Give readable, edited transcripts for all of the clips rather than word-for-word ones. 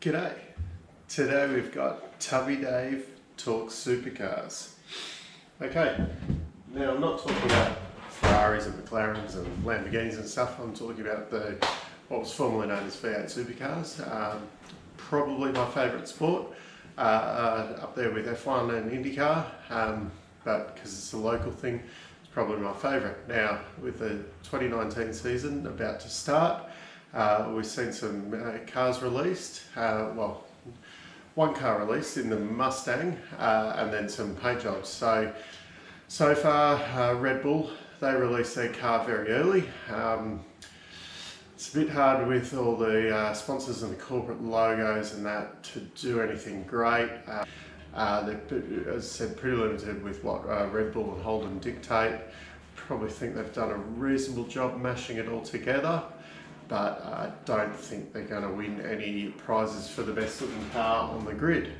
G'day. Today we've got Tubby Dave talks supercars. Okay, now I'm not talking about Ferraris and McLarens and Lamborghinis and stuff. I'm talking about what was formerly known as V8 supercars. Probably my favourite sport, up there with F1 and IndyCar, but because it's a local thing, it's probably my favourite. Now, with the 2019 season about to start, we've seen some cars released, one car released in the Mustang, and then some paint jobs. So far, Red Bull, they released their car very early. It's a bit hard with all the sponsors and the corporate logos and that to do anything great. They're, as I said, pretty limited with what Red Bull and Holden dictate. Probably think they've done a reasonable job mashing it all together, but I don't think they're going to win any prizes for the best looking car on the grid.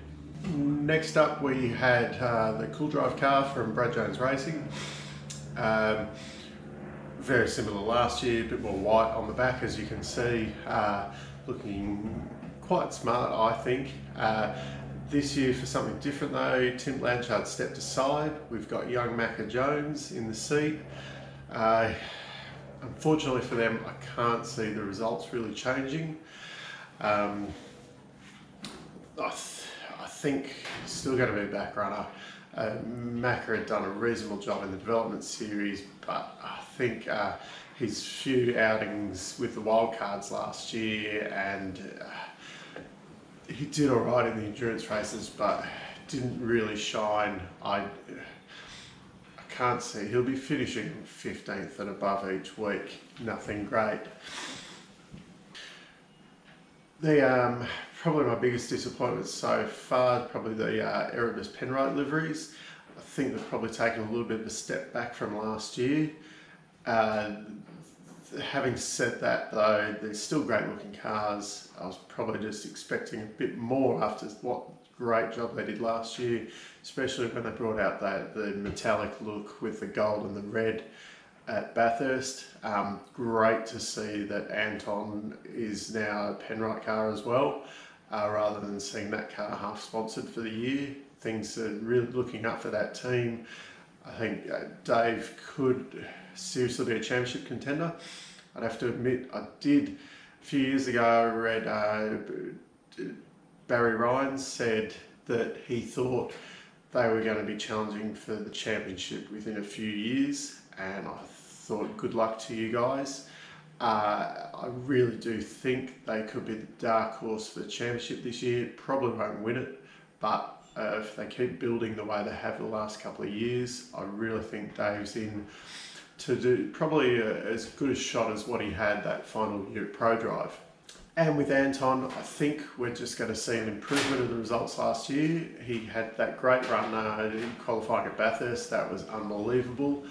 Next up we had the Cool Drive car from Brad Jones Racing. Very similar to last year, a bit more white on the back as you can see, looking quite smart I think. This year for something different though, Tim Blanchard stepped aside. We've got young Macca Jones in the seat. Unfortunately for them, I can't see the results really changing. I think he's still going to be a back runner. Macca had done a reasonable job in the development series, but I think his few outings with the wildcards last year, and he did all right in the endurance races, but didn't really shine. I can't see, he'll be finishing 15th and above each week, nothing great. Probably my biggest disappointment so far, probably the Erebus Penrite liveries. I think they've probably taken a little bit of a step back from last year. Having said that though, they're still great looking cars. I was probably just expecting a bit more after what great job they did last year, especially when they brought out the metallic look with the gold and the red at Bathurst. Great to see that Anton is now a Penrite car as well, rather than seeing that car half sponsored for the year. Things are really looking up for that team. I think Dave could seriously be a championship contender. I'd have to admit, a few years ago I read Barry Ryan said that he thought they were going to be challenging for the championship within a few years, and I thought good luck to you guys. I really do think they could be the dark horse for the championship this year. Probably won't win it, but if they keep building the way they have the last couple of years, I really think Dave's in to do probably as good a shot as what he had that final year at ProDrive. And with Anton, I think we're just going to see an improvement of the results last year. He had that great run in qualifying at Bathurst, that was unbelievable.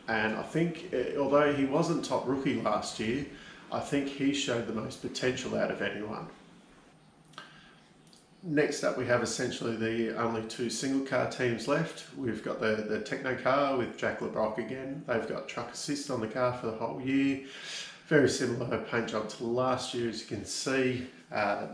And I think, although he wasn't top rookie last year, I think he showed the most potential out of anyone. Next up, we have essentially the only two single car teams left. We've got the Techno car with Jack LeBrock again. They've got truck assist on the car for the whole year. Very similar paint job to last year, as you can see.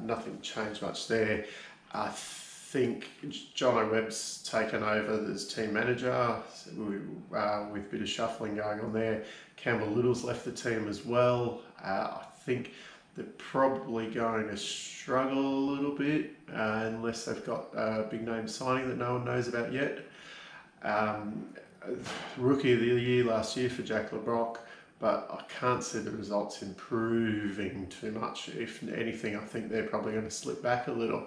Nothing changed much there. I think Jono Webb's taken over as team manager, with a bit of shuffling going on there. Campbell Little's left the team as well. I think they're probably going to struggle a little bit unless they've got a big name signing that no one knows about yet. Rookie of the year last year for Jack LeBrock, but I can't see the results improving too much. If anything, I think they're probably going to slip back a little.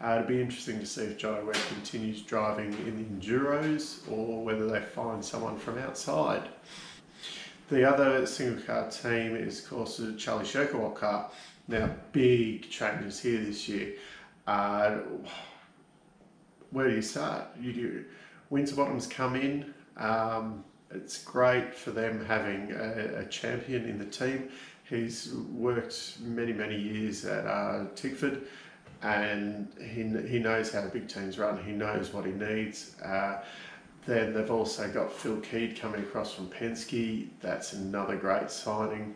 It'll be interesting to see if Jono Webb continues driving in the Enduros or whether they find someone from outside. The other single car team is, of course, the Charlie Sherkowalt car. Now, big changes here this year. Where do you start? Winterbottom's come in. It's great for them having a champion in the team. He's worked many years at Tickford, and he knows how the big teams run. He knows what he needs. Then they've also got Phil Keed coming across from Penske. That's another great signing.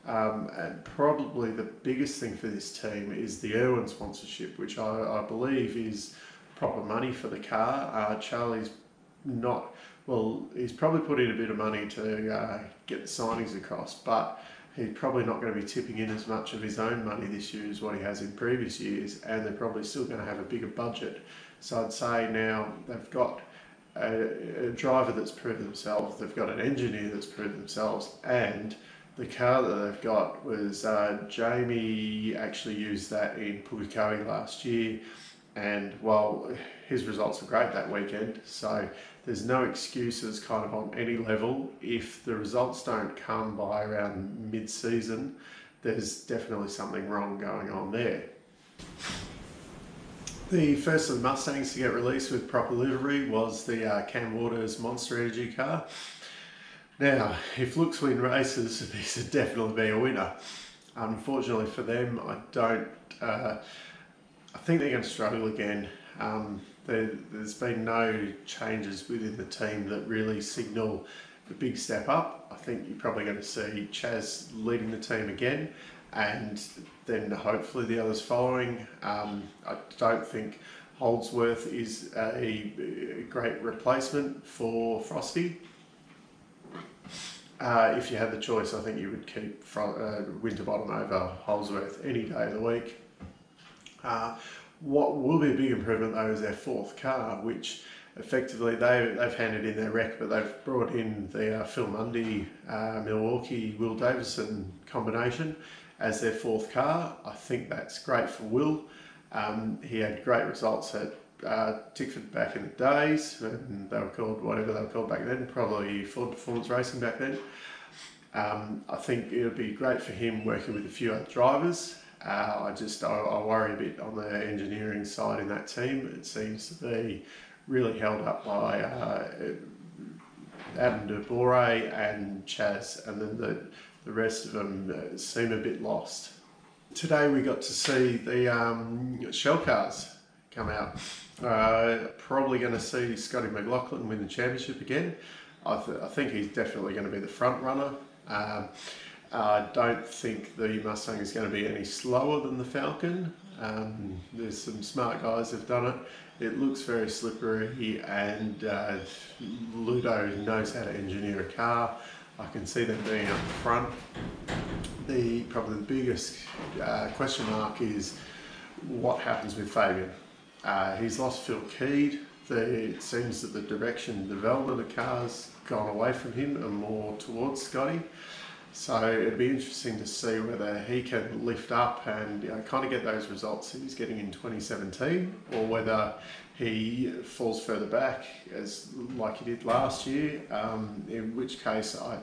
And probably the biggest thing for this team is the Irwin sponsorship, which I believe is proper money for the car. Charlie's not, well, he's probably put in a bit of money to get the signings across, but he's probably not going to be tipping in as much of his own money this year as what he has in previous years, and they're probably still going to have a bigger budget. So I'd say now they've got a driver that's proved themselves, they've got an engineer that's proved themselves, and the car that they've got was, Jamie actually used that in Pukekohe last year, and well, his results were great that weekend, so there's no excuses kind of on any level. If the results don't come by around mid-season, there's definitely something wrong going on there. The first of the Mustangs to get released with proper livery was the Cam Waters Monster Energy car. Now, if looks win races, this would definitely be a winner. Unfortunately for them, I think they're going to struggle again. There's been no changes within the team that really signal the big step up. I think you're probably going to see Chaz leading the team again, and then hopefully the others following. I don't think Holdsworth is a great replacement for Frosty. If you had the choice, I think you would keep Winterbottom over Holdsworth any day of the week. What will be a big improvement though is their fourth car, which effectively they've handed in their wreck, but they've brought in the Phil Mundy Milwaukee Will Davison combination as their fourth car. I think that's great for Will. He had great results at Tickford back in the days, and they were called whatever they were called back then, probably Ford Performance Racing back then. I think it would be great for him working with a few other drivers. I worry a bit on the engineering side in that team. It seems to be really held up by Adam de Bore and Chaz, and then the rest of them seem a bit lost. Today we got to see the shell cars come out. Probably going to see Scotty McLaughlin win the championship again. I think he's definitely going to be the front runner. I don't think the Mustang is going to be any slower than the Falcon. There's some smart guys who've done it. It looks very slippery, and Ludo knows how to engineer a car. I can see them being up front. Probably the biggest question mark is what happens with Fabian. He's lost Phil Keed. It seems that the direction and development of the car's gone away from him and more towards Scotty. So it'd be interesting to see whether he can lift up and kind of get those results that he's getting in 2017, or whether he falls further back like he did last year, in which case I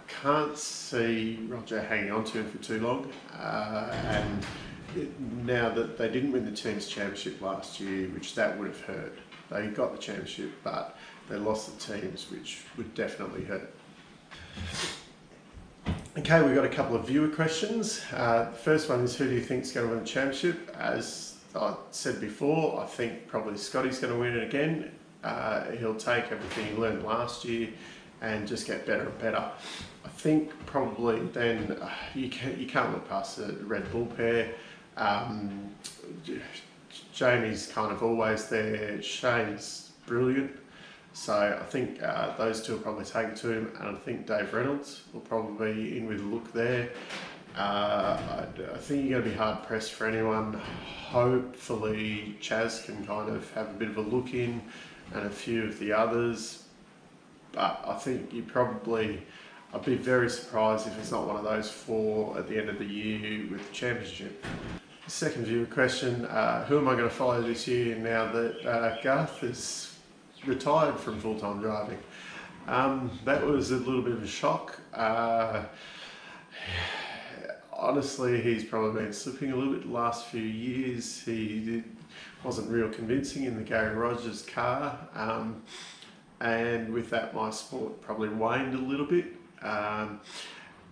can't see Roger hanging on to him for too long. Now that they didn't win the team's championship last year, which that would have hurt. They got the championship, but they lost the teams, which would definitely hurt. Okay, we've got a couple of viewer questions. The first one is, who do you think is going to win the championship? As I said before, I think probably Scotty's going to win it again. He'll take everything he learned last year and just get better and better. I think probably then you can't look past the Red Bull pair. Jamie's kind of always there. Shane's brilliant. So I think those two will probably take it to him, and I think Dave Reynolds will probably be in with a look there. I think you're going to be hard pressed for anyone. Hopefully Chaz can kind of have a bit of a look in, and a few of the others. But I think I'd be very surprised if it's not one of those four at the end of the year with the championship. Second viewer question, who am I going to follow this year now that Garth is retired from full-time driving? That was a little bit of a shock. Honestly, he's probably been slipping a little bit the last few years. He wasn't real convincing in the Gary Rogers car, and with that my sport probably waned a little bit.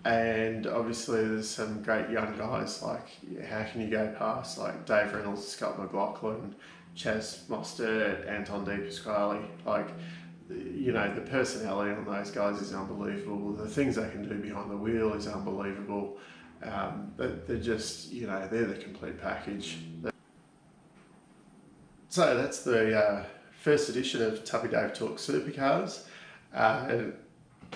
And obviously there's some great young guys, like how can you go past like Dave Reynolds, Scott McLaughlin, Chaz Mostert, Anton De Pasquale. Like you know, the personality on those guys is unbelievable. The things they can do behind the wheel is unbelievable. They're just, you know, they're the complete package. So that's the first edition of Tubby Dave Talks Supercars.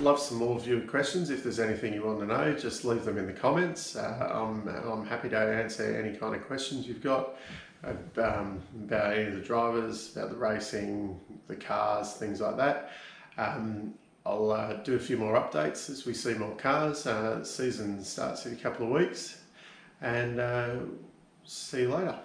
Love some more viewer questions. If there's anything you want to know, just leave them in the comments. I'm happy to answer any kind of questions you've got about any of the drivers, about the racing, the cars, things like that. I'll do a few more updates as we see more cars. The season starts in a couple of weeks, and see you later.